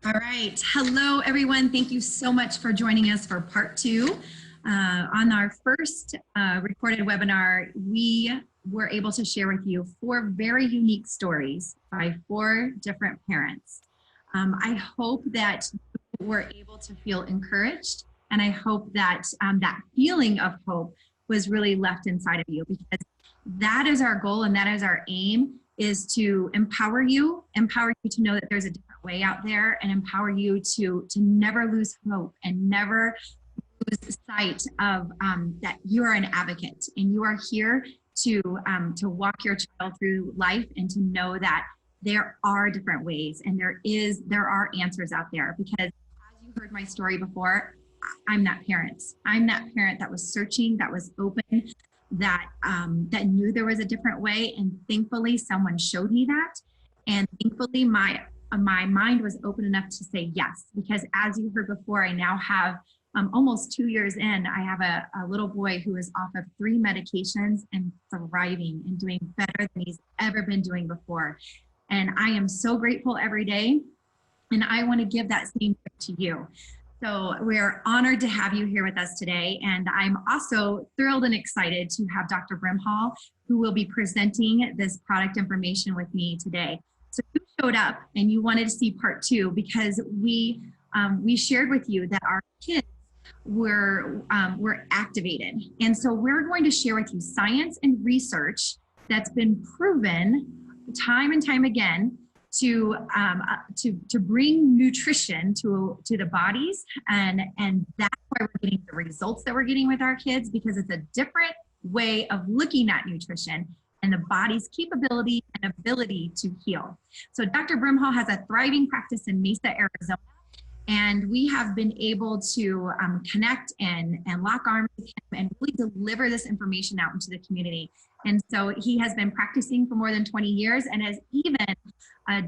All right. Hello, everyone. Thank you so much for joining us for part two. On our first recorded webinar, we were able to share with you 4 very unique stories by 4 different parents. I hope that you were able to feel encouraged, and I hope that that feeling of hope was really left inside of you, because that is our goal and that is our aim, is to empower you to know that there's a different way out there, and empower you to never lose hope and never lose sight of that you are an advocate and you are here to walk your child through life, and to know that there are different ways and there are answers out there. Because as you heard my story before, I'm that parent. I'm that parent that was searching, that was open, that knew there was a different way, and thankfully someone showed me that, and thankfully my mind was open enough to say yes. Because as you heard before, I now have almost 2 years in, I have a little boy who is off of 3 medications and thriving and doing better than he's ever been doing before. And I am so grateful every day, and I want to give that same gift to you. So we're honored to have you here with us today. And I'm also thrilled and excited to have Dr. Brimhall, who will be presenting this product information with me today. So you showed up and you wanted to see part 2 because we shared with you that our kids were activated. And so we're going to share with you science and research that's been proven time and time again to bring nutrition to the bodies, and that's why we're getting the results that we're getting with our kids, because it's a different way of looking at nutrition and the body's capability and ability to heal. So Dr. Brimhall has a thriving practice in Mesa, Arizona, and we have been able to connect and lock arms with him and really deliver this information out into the community. And so he has been practicing for more than 20 years and has even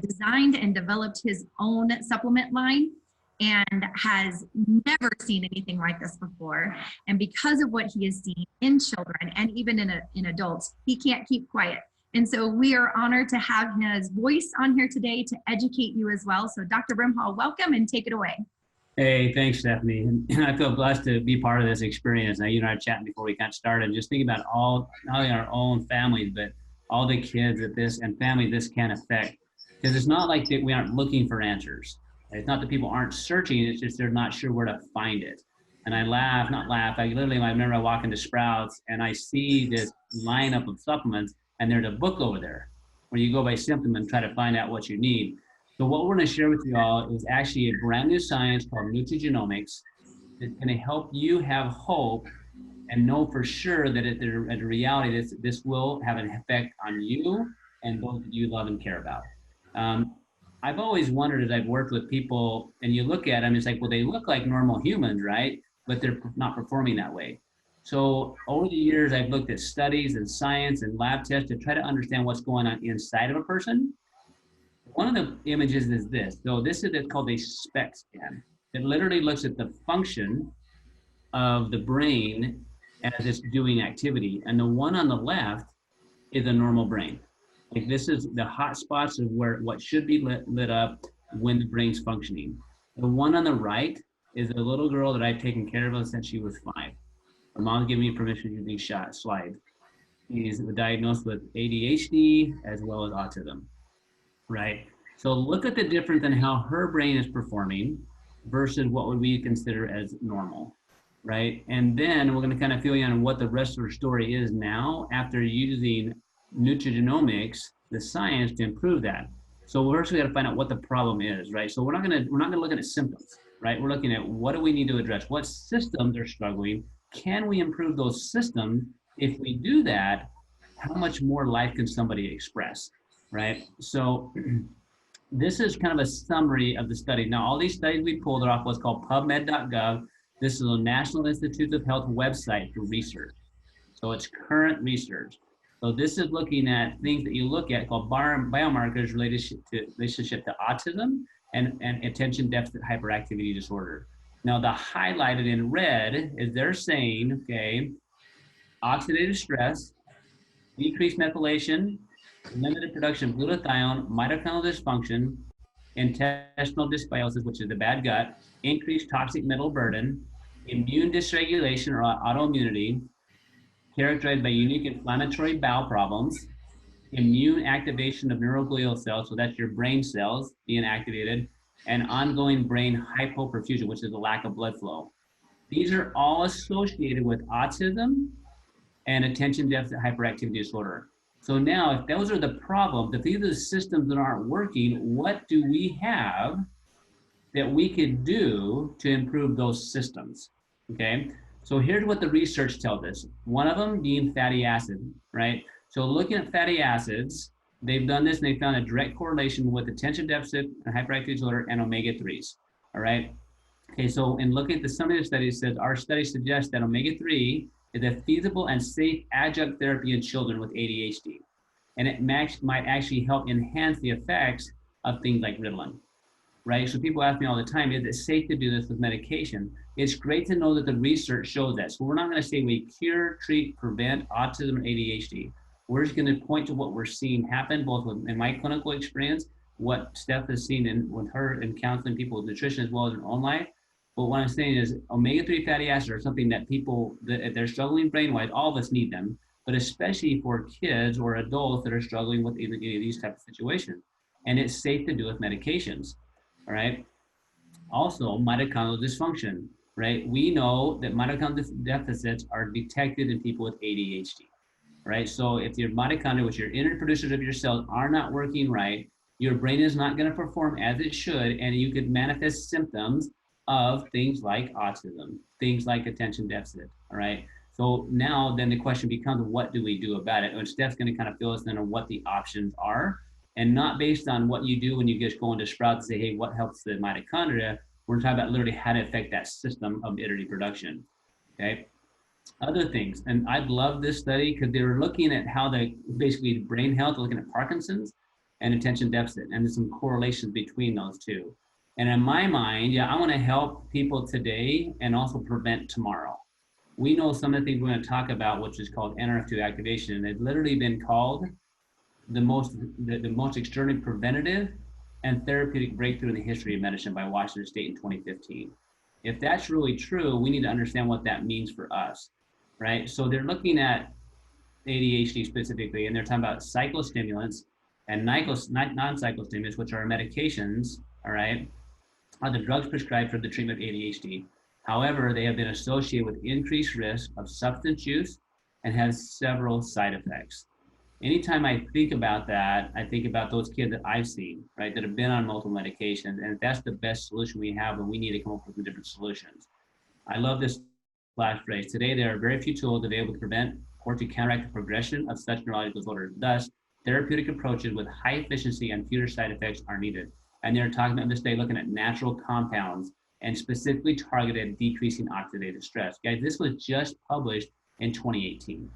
designed and developed his own supplement line, and has never seen anything like this before. And because of what he has seen in children and even in adults, he can't keep quiet. And so we are honored to have his voice on here today to educate you as well. So Dr. Brimhall, welcome, and take it away. Hey, thanks, Stephanie. And I feel blessed to be part of this experience. Now, you and I were chatting before we got started, just thinking about not only our own families, but all the kids that this and family this can affect. Because it's not like that we aren't looking for answers. It's not that people aren't searching, it's just they're not sure where to find it. And I remember I walk into Sprouts and I see this lineup of supplements, and there's a book over there where you go by symptom and try to find out what you need. So what we're going to share with you all is actually a brand new science called nutrigenomics that's going to help you have hope and know for sure that as a reality this will have an effect on you and those that you love and care about. I've always wondered, as I've worked with people, and you look at them, it's like, well, they look like normal humans, right? But they're not performing that way. So over the years, I've looked at studies and science and lab tests to try to understand what's going on inside of a person. One of the images is this. So this is called a SPECT scan. It literally looks at the function of the brain as it's doing activity. And the one on the left is a normal brain. Like, this is the hot spots of what should be lit up when the brain's functioning. The one on the right is a little girl that I've taken care of since she was 5. Her mom gave me permission to use these slides. She's diagnosed with ADHD as well as autism, right? So look at the difference in how her brain is performing versus what would we consider as normal, right? And then we're going to kind of fill you on what the rest of her story is now after using nutrigenomics, the science, to improve that. So first we got to find out what the problem is, right? So we're not going to look at symptoms, right? We're looking at what do we need to address, what systems are struggling, can we improve those systems? If we do that, how much more life can somebody express, right? So this is kind of a summary of the study. Now, all these studies we pulled are off what's called PubMed.gov. This is a National Institutes of Health website for research. So it's current research. So this is looking at things that you look at called biomarkers relationship to autism and attention deficit hyperactivity disorder. Now, the highlighted in red is they're saying, okay, oxidative stress, decreased methylation, limited production of glutathione, mitochondrial dysfunction, intestinal dysbiosis, which is the bad gut, increased toxic metal burden, immune dysregulation or autoimmunity, characterized by unique inflammatory bowel problems, immune activation of neuroglial cells, so that's your brain cells being activated, and ongoing brain hypoperfusion, which is a lack of blood flow. These are all associated with autism and attention deficit hyperactivity disorder. So now, if those are the problems, if these are the systems that aren't working, what do we have that we could do to improve those systems? Okay, so here's what the research tells us. One of them being fatty acid, right? So looking at fatty acids, they've done this and they found a direct correlation with attention deficit and hyperactivity disorder and omega-3s, all right? Okay, so in looking at the summary of the study, says our study suggests that omega-3 is a feasible and safe adjunct therapy in children with ADHD. And it might actually help enhance the effects of things like Ritalin, right? So people ask me all the time, is it safe to do this with medication? It's great to know that the research shows that. So we're not gonna say we cure, treat, prevent autism or ADHD. We're just gonna point to what we're seeing happen, both in my clinical experience, what Steph has seen with her in counseling people with nutrition as well as in her own life. But what I'm saying is omega-3 fatty acids are something that people, that they're struggling brain-wise, all of us need them, but especially for kids or adults that are struggling with any of these types of situations. And it's safe to do with medications, all right? Also, mitochondrial dysfunction, right? We know that mitochondrial deficits are detected in people with ADHD, right? So if your mitochondria, which are inner producers of your cells, are not working right, your brain is not gonna perform as it should, and you could manifest symptoms of things like autism, things like attention deficit, all right? So now then the question becomes, what do we do about it? And Steph's gonna kind of fill us in on what the options are, and not based on what you do when you just go into Sprout and say, hey, what helps the mitochondria? We're talking about literally how to affect that system of iterative production, okay? Other things, and I love this study because they were looking at how basically brain health, looking at Parkinson's and attention deficit, and there's some correlations between those two. And in my mind, yeah, I want to help people today and also prevent tomorrow. We know some of the things we're going to talk about, which is called Nrf2 activation, and it's literally been called the most extraordinary preventative and therapeutic breakthrough in the history of medicine by Washington State in 2015. If that's really true, we need to understand what that means for us, right? So they're looking at ADHD specifically, and they're talking about psychostimulants and non-psychostimulants, which are medications, all right, are the drugs prescribed for the treatment of ADHD. However, they have been associated with increased risk of substance use and has several side effects. Anytime I think about that, I think about those kids that I've seen, right, that have been on multiple medications, and that's the best solution we have when we need to come up with different solutions. I love this last phrase. Today, there are very few tools that are able to prevent or to counteract the progression of such neurological disorders. Thus, therapeutic approaches with high efficiency and fewer side effects are needed. And they're talking about this day looking at natural compounds and specifically targeted at decreasing oxidative stress. Guys, this was just published in 2018,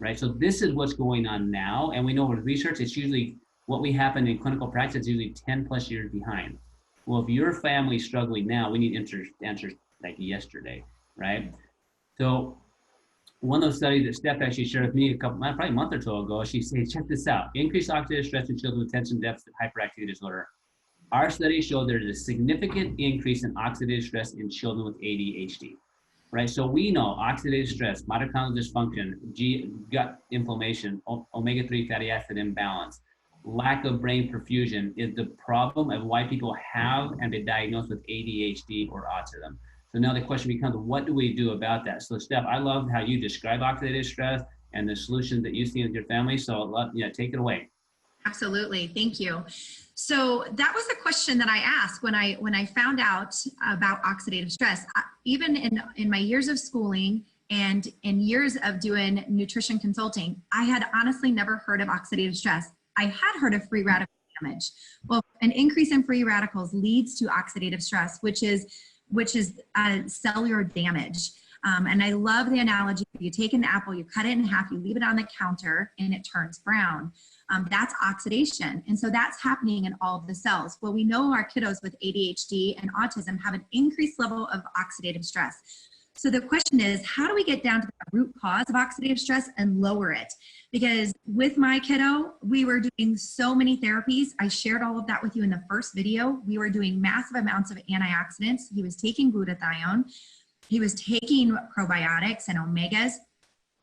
right? So this is what's going on now. And we know with research, it's usually what we happen in clinical practice is usually 10 plus years behind. Well, if your family's struggling now, we need answers like yesterday, right? So one of those studies that Steph actually shared with me probably a month or so ago, she said, check this out, increased oxidative stress in children with attention deficit hyperactivity disorder. Our study showed there's a significant increase in oxidative stress in children with ADHD, right? So we know oxidative stress, mitochondrial dysfunction, gut inflammation, omega-3 fatty acid imbalance, lack of brain perfusion is the problem of why people have and been diagnosed with ADHD or autism. So now the question becomes, what do we do about that? So Steph, I love how you describe oxidative stress and the solutions that you see with your family. So take it away. Absolutely, thank you. So that was the question that I asked when I found out about oxidative stress. Even in my years of schooling and in years of doing nutrition consulting, I had honestly never heard of oxidative stress. I had heard of free radical damage. Well, an increase in free radicals leads to oxidative stress, which is cellular damage. And I love the analogy. You take an apple, you cut it in half, you leave it on the counter, and it turns brown. That's oxidation. And so that's happening in all of the cells. Well, we know our kiddos with ADHD and autism have an increased level of oxidative stress. So the question is, how do we get down to the root cause of oxidative stress and lower it? Because with my kiddo, we were doing so many therapies. I shared all of that with you in the first video. We were doing massive amounts of antioxidants. He was taking glutathione. He was taking probiotics and omegas.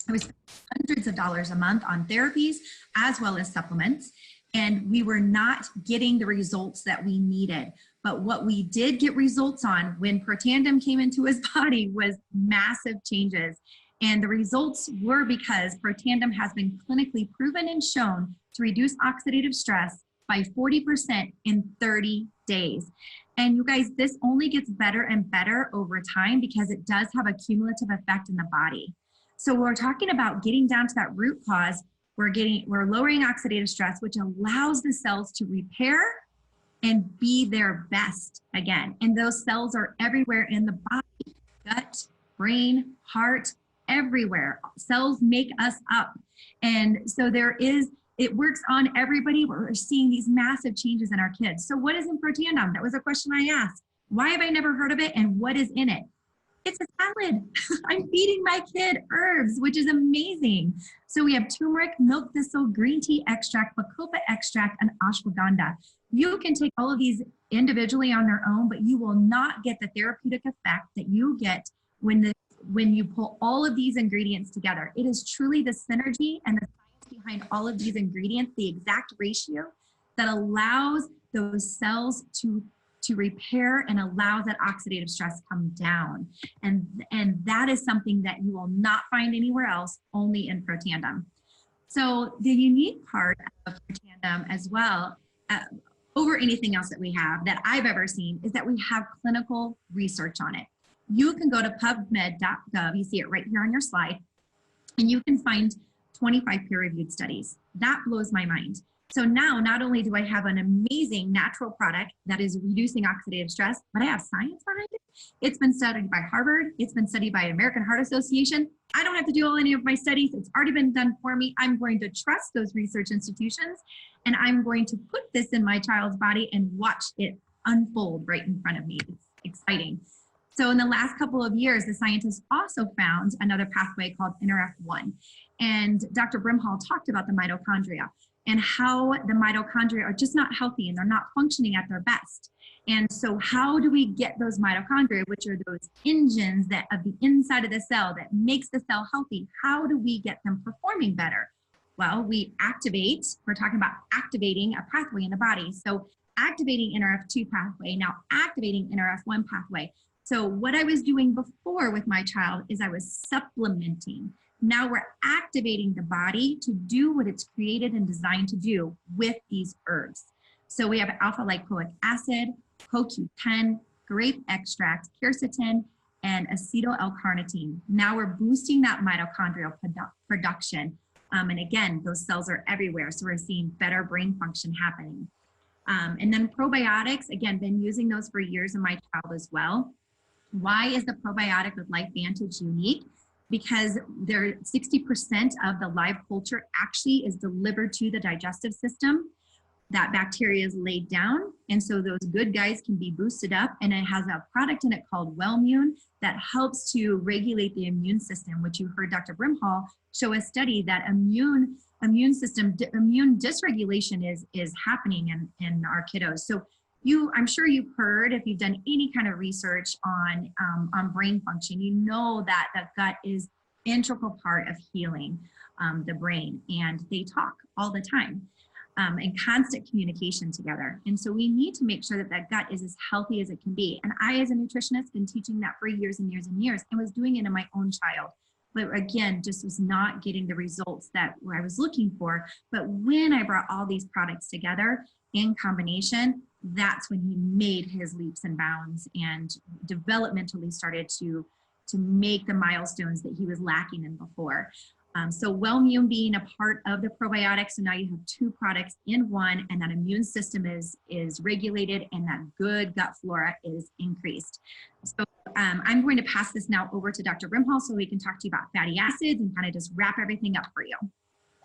I was spending hundreds of dollars a month on therapies as well as supplements. And we were not getting the results that we needed. But what we did get results on when Protandim came into his body was massive changes. And the results were because Protandim has been clinically proven and shown to reduce oxidative stress by 40% in 30 days. And you guys, this only gets better and better over time because it does have a cumulative effect in the body. So we're talking about getting down to that root cause. We're lowering oxidative stress, which allows the cells to repair and be their best again. And those cells are everywhere in the body, gut, brain, heart, everywhere. Cells make us up. And so it works on everybody. We're seeing these massive changes in our kids. So what is in Protandim? That was a question I asked. Why have I never heard of it? And what is in it? It's a salad. I'm feeding my kid herbs, which is amazing. So we have turmeric, milk thistle, green tea extract, bacopa extract, and ashwagandha. You can take all of these individually on their own, but you will not get the therapeutic effect that you get when you pull all of these ingredients together. It is truly the synergy and the science behind all of these ingredients, the exact ratio that allows those cells to repair and allows that oxidative stress come down. And that is something that you will not find anywhere else, only in Protandim. So the unique part of Protandim as well, over anything else that we have that I've ever seen, is that we have clinical research on it. You can go to pubmed.gov, you see it right here on your slide, and you can find 25 peer-reviewed studies. That blows my mind. So now, not only do I have an amazing natural product that is reducing oxidative stress, but I have science behind it. It's been studied by Harvard. It's been studied by American Heart Association. I don't have to do any of my studies. It's already been done for me. I'm going to trust those research institutions, and I'm going to put this in my child's body and watch it unfold right in front of me. It's exciting. So in the last couple of years, the scientists also found another pathway called Nrf2. And Dr. Brimhall talked about the mitochondria and how the mitochondria are just not healthy and they're not functioning at their best. And so how do we get those mitochondria, which are those engines that of the inside of the cell that makes the cell healthy? How do we get them performing better? Well, we're talking about activating a pathway in the body. So activating Nrf2 pathway, now activating Nrf1 pathway. So what I was doing before with my child is I was supplementing. Now we're activating the body to do what it's created and designed to do with these herbs. So we have alpha lipoic acid, CoQ10, grape extract, quercetin, and acetyl L-carnitine. Now we're boosting that mitochondrial production. And again, those cells are everywhere. So we're seeing better brain function happening. And then probiotics, again, been using those for years in my child as well. Why is the probiotic with LifeVantage unique? Because 60% of the live culture actually is delivered to the digestive system. That bacteria is laid down, and so those good guys can be boosted up, and it has a product in it called Wellmune that helps to regulate the immune system, which you heard Dr. Brimhall show a study that immune dysregulation is happening in our kiddos. So I'm sure you've heard, if you've done any kind of research on brain function, you know that the gut is an integral part of healing the brain, and they talk all the time and constant communication together. And so we need to make sure that that gut is as healthy as it can be. And I, as a nutritionist, been teaching that for years and years and years, and was doing it in my own child. But again, just was not getting the results that I was looking for. But when I brought all these products together in combination, that's when he made his leaps and bounds and developmentally started to make the milestones that he was lacking in before. So Wellmune being a part of the probiotics, so now you have two products in one, and that immune system is regulated and that good gut flora is increased. So I'm going to pass this now over to Dr. Brimhall so we can talk to you about fatty acids and kind of just wrap everything up for you.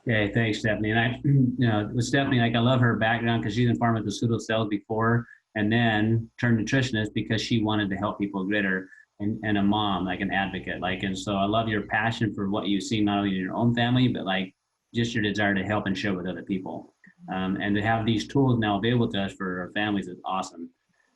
Okay, thanks, Stephanie. And with Stephanie, I love her background because she's in pharmaceutical sales before and then turned nutritionist because she wanted to help people get her and a mom, like an advocate. And so I love your passion for what you see, not only in your own family, but just your desire to help and share with other people. And to have these tools now available to us for our families is awesome.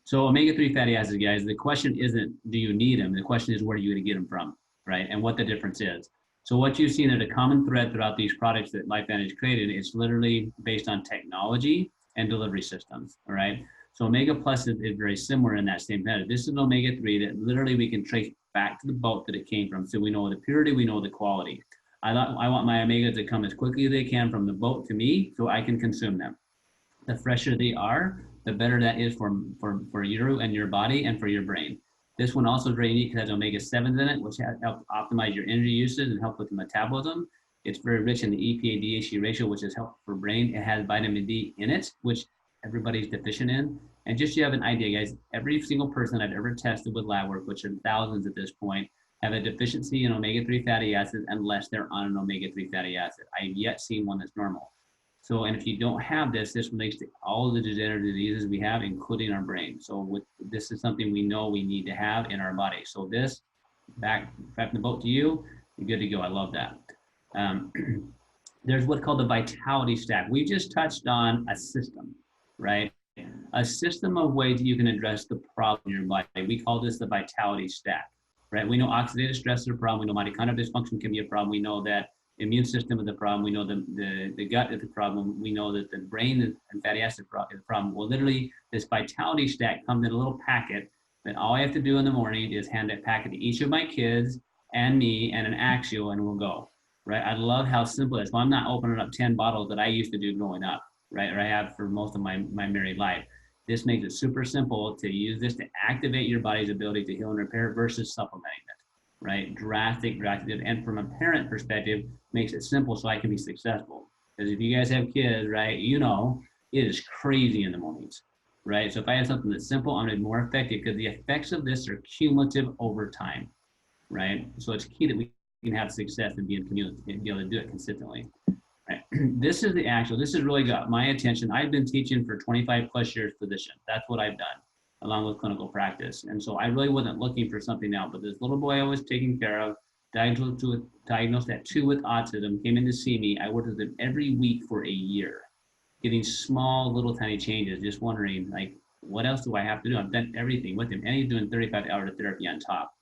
So omega-3 fatty acids, guys, the question isn't, do you need them? The question is, where are you going to get them from, right? And what the difference is. So what you've seen as a common thread throughout these products that LifeVantage created is literally based on technology and delivery systems, all right? So Omega Plus is very similar in that same method. This is an omega-3 that literally we can trace back to the boat that it came from. So we know the purity, we know the quality. I want my omegas to come as quickly as they can from the boat to me so I can consume them. The fresher they are, the better that is for you and your body and for your brain. This one also is very unique because it has omega-7s in it, which help optimize your energy usage and help with the metabolism. It's very rich in the EPA-DHT ratio, which is helpful for brain. It has vitamin D in it, which everybody's deficient in. And just so you have an idea, guys, every single person I've ever tested with lab work, which are thousands at this point, have a deficiency in omega-3 fatty acids unless they're on an omega-3 fatty acid. I've yet seen one that's normal. So, and if you don't have this relates to all the degenerative diseases we have, including our brain. So this is something we know we need to have in our body. So this, back in the boat to you, you're good to go. I love that. There's what's called the vitality stack. We just touched on a system, right? A system of ways that you can address the problem in your body. We call this the vitality stack, right? We know oxidative stress is a problem. We know mitochondrial dysfunction can be a problem. We know that immune system is the problem. We know the gut is the problem. We know that the brain and fatty acid is the problem. Well, literally, this vitality stack comes in a little packet that all I have to do in the morning is hand that packet to each of my kids and me and an Axial, and we'll go, right? I love how simple it is. So I'm not opening up 10 bottles that I used to do growing up, right? Or I have for most of my married life. This makes it super simple to use this to activate your body's ability to heal and repair versus supplementing it. Right? Drastic. And from a parent perspective, makes it simple so I can be successful. Because if you guys have kids, right, you know, it is crazy in the mornings, right? So if I have something that's simple, I'm going to be more effective because the effects of this are cumulative over time, right? So it's key that we can have success and be able to do it consistently. Right? This has really got my attention. I've been teaching for 25 plus years physician. That's what I've done, along with clinical practice. And so I really wasn't looking for something else, but this little boy I was taking care of, diagnosed at 2 with autism, came in to see me. I worked with him every week for a year, getting small, little tiny changes, just wondering, like, what else do I have to do? I've done everything with him, and he's doing 35 hours of therapy on top.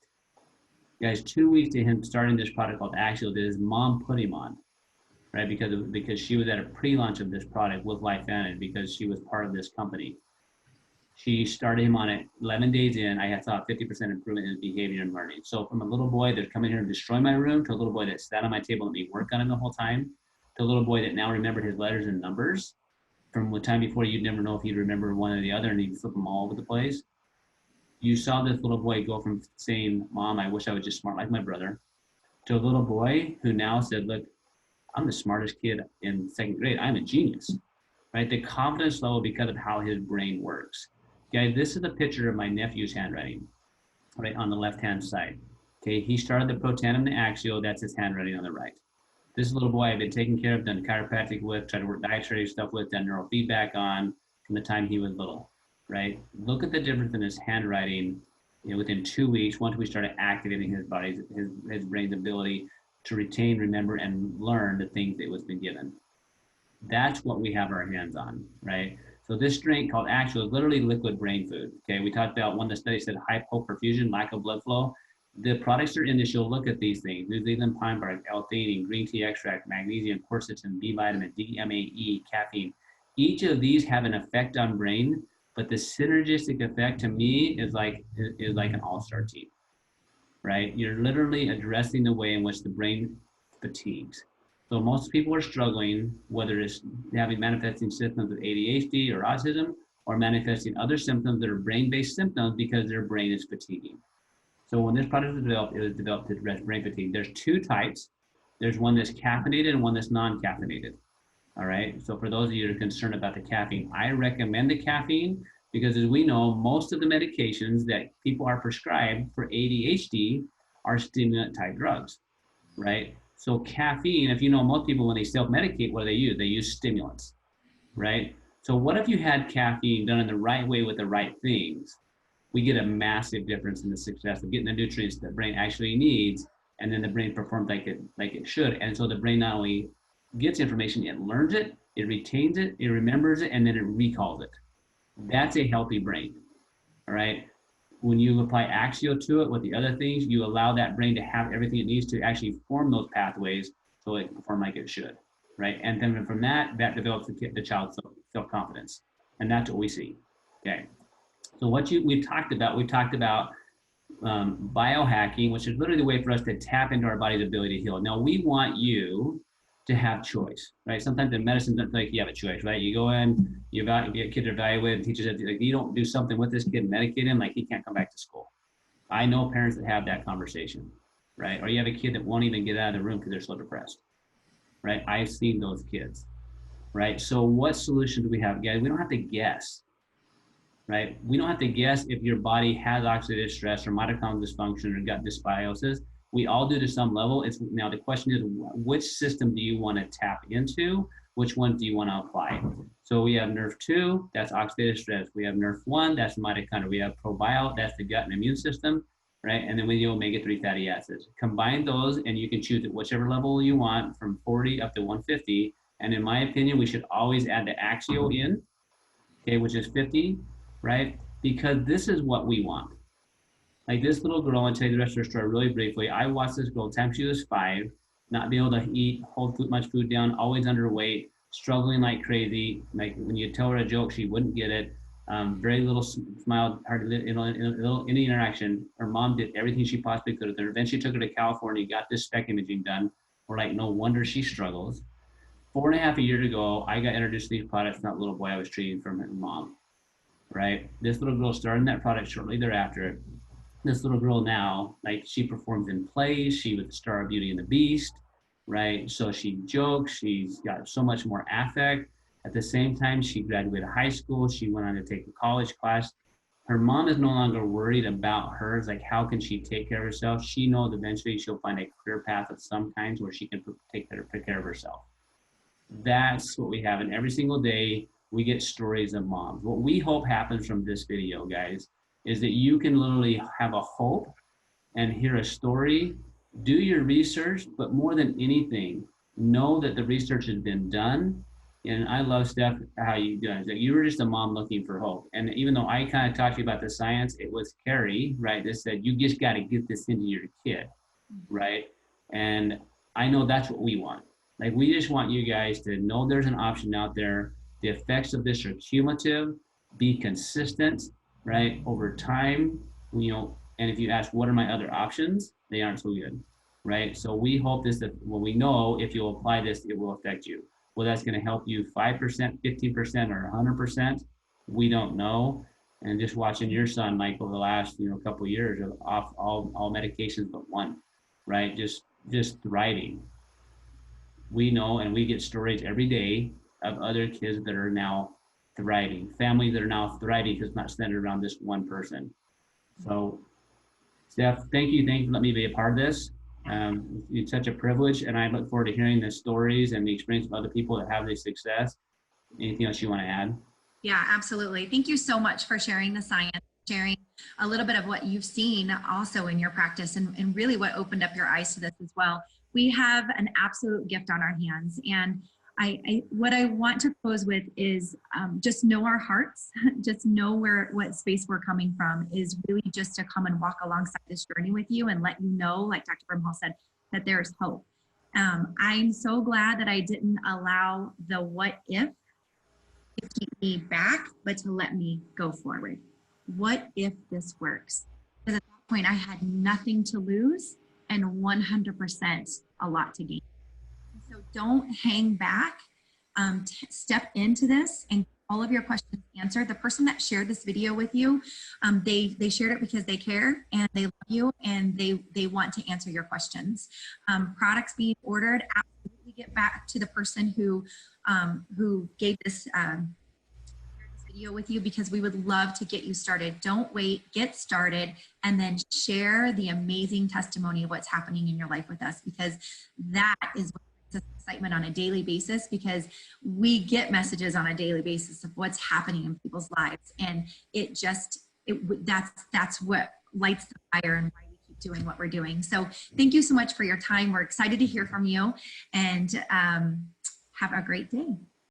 Guys, 2 weeks to him starting this product called Axial that his mom put him on, right? Because she was at a pre-launch of this product with LifeVantage because she was part of this company. She started him on it 11 days in. I had saw 50% improvement in his behavior and learning. So from a little boy that's coming here and destroy my room to a little boy that sat on my table and let me work on him the whole time, to a little boy that now remembered his letters and numbers from the time before you'd never know if he'd remember one or the other and he'd flip them all over the place. You saw this little boy go from saying, "Mom, I wish I was just smart like my brother," to a little boy who now said, "Look, I'm the smartest kid in 2nd grade. I'm a genius," right? The confidence level because of how his brain works. Guys, this is a picture of my nephew's handwriting, right on the left-hand side. Okay, he started the Protandim and the Axial. That's his handwriting on the right. This little boy I've been taking care of, done chiropractic with, tried to work dietary stuff with, done neurofeedback on from the time he was little, right? Look at the difference in his handwriting, within 2 weeks, once we started activating his body's, his brain's ability to retain, remember, and learn the things that was been given. That's what we have our hands on, right? So this drink called Axial is literally liquid brain food. Okay, we talked about one of the studies said hypoperfusion, lack of blood flow. The products are in this. You'll look at these things: New Zealand pine bark, L-theanine, green tea extract, magnesium, quercetin, B vitamin, D, MAE, caffeine. Each of these have an effect on brain, but the synergistic effect to me is like an all-star team, right? You're literally addressing the way in which the brain fatigues. So most people are struggling, whether it's having manifesting symptoms of ADHD or autism, or manifesting other symptoms that are brain-based symptoms because their brain is fatiguing. So when this product was developed, it was developed to address brain fatigue. There's 2 types. There's one that's caffeinated and one that's non-caffeinated. All right. So for those of you that are concerned about the caffeine, I recommend the caffeine because, as we know, most of the medications that people are prescribed for ADHD are stimulant-type drugs, right? So caffeine, if you know, most people, when they self-medicate, what do they use? They use stimulants, right? So what if you had caffeine done in the right way with the right things? we get a massive difference in the success of getting the nutrients that the brain actually needs, and then the brain performs like it should. And so the brain not only gets information, it learns it, it retains it, it remembers it, and then it recalls it. That's a healthy brain. All right. When you apply Axio to it with the other things, you allow that brain to have everything it needs to actually form those pathways so it can perform like it should, right? And then from that develops the child's self-confidence. And that's what we see, okay? So we've talked about biohacking, which is literally the way for us to tap into our body's ability to heal. Now, we want you to have choice, right? Sometimes in medicine, doesn't feel like you have a choice, right? You go in, you get kids evaluated, and teachers said, like, you don't do something with this kid and medicate him, like he can't come back to school. I know parents that have that conversation, right? Or you have a kid that won't even get out of the room because they're so depressed, right? I've seen those kids, right? So what solution do we have, guys? We don't have to guess, right? We don't have to guess if your body has oxidative stress or mitochondrial dysfunction or gut dysbiosis. We all do to some level. Now the question is, which system do you want to tap into? Which one do you want to apply? So we have Nrf2, that's oxidative stress. We have Nrf1, that's mitochondria. We have probiotic, that's the gut and immune system, right? And then we do omega-3 fatty acids. Combine those and you can choose at whichever level you want, from 40 up to 150. And in my opinion, we should always add the Axio in, okay, which is 50, right? Because this is what we want. Like this little girl, and tell you the rest of her story really briefly. I watched this girl time she was 5, not being able to eat, hold much food down, always underweight, struggling like crazy. Like when you tell her a joke, she wouldn't get it. Very little smile, hardly any interaction. Her mom did everything she possibly could with her. Then she took her to California, got this spec imaging done. We're like, no wonder she struggles. 4.5 years ago, I got introduced to these products from that little boy I was treating from her mom, right? This little girl started that product shortly thereafter. This little girl now, like she performs in plays, she was the star of Beauty and the Beast, right? So she jokes, she's got so much more affect. At the same time, she graduated high school, she went on to take a college class. Her mom is no longer worried about her. It's like, how can she take care of herself? She knows eventually she'll find a career path of some kinds where she can take care of herself. That's what we have. And every single day, we get stories of moms. What we hope happens from this video, guys, is that you can literally have a hope and hear a story, do your research, but more than anything, know that the research has been done. And I love, Steph, how you do it. You were just a mom looking for hope. And even though I kind of talked to you about the science, it was Carrie, right, that said, you just got to get this into your kid, right? And I know that's what we want. Like, we just want you guys to know there's an option out there. The effects of this are cumulative, be consistent, right, over time, you know. And if you ask, what are my other options? They aren't so good, right? So we hope this, that when we know if you'll apply this, it will affect you. Well, that's going to help you 5%, 15%, or 100%. We don't know. And just watching your son, like, over the last, couple of years, off all medications but one, right? Just thriving. We know, and we get stories every day of other kids that are now thriving, families that are now thriving because it's not centered around this one person. So, Steph, thank you for letting me be a part of this. It's such a privilege, and I look forward to hearing the stories and the experience of other people that have this success. Anything else you want to add? Yeah, absolutely. Thank you so much for sharing the science, sharing a little bit of what you've seen also in your practice, and really what opened up your eyes to this as well. We have an absolute gift on our hands, and what I want to close with is just know our hearts, just know what space we're coming from, is really just to come and walk alongside this journey with you and let you know, like Dr. Brimhall said, that there's hope. I'm so glad that I didn't allow the what if to keep me back, but to let me go forward. What if this works? Because at that point I had nothing to lose and 100% a lot to gain. So don't hang back, step into this and get all of your questions answered. The person that shared this video with you, they shared it because they care and they love you and they want to answer your questions. Products being ordered, absolutely get back to the person who gave this video with you, because we would love to get you started. Don't wait, get started, and then share the amazing testimony of what's happening in your life with us, because that is what brings us excitement on a daily basis, because we get messages on a daily basis of what's happening in people's lives, and it just that's what lights the fire and why we keep doing what we're doing. So thank you so much for your time. We're excited to hear from you, and have a great day.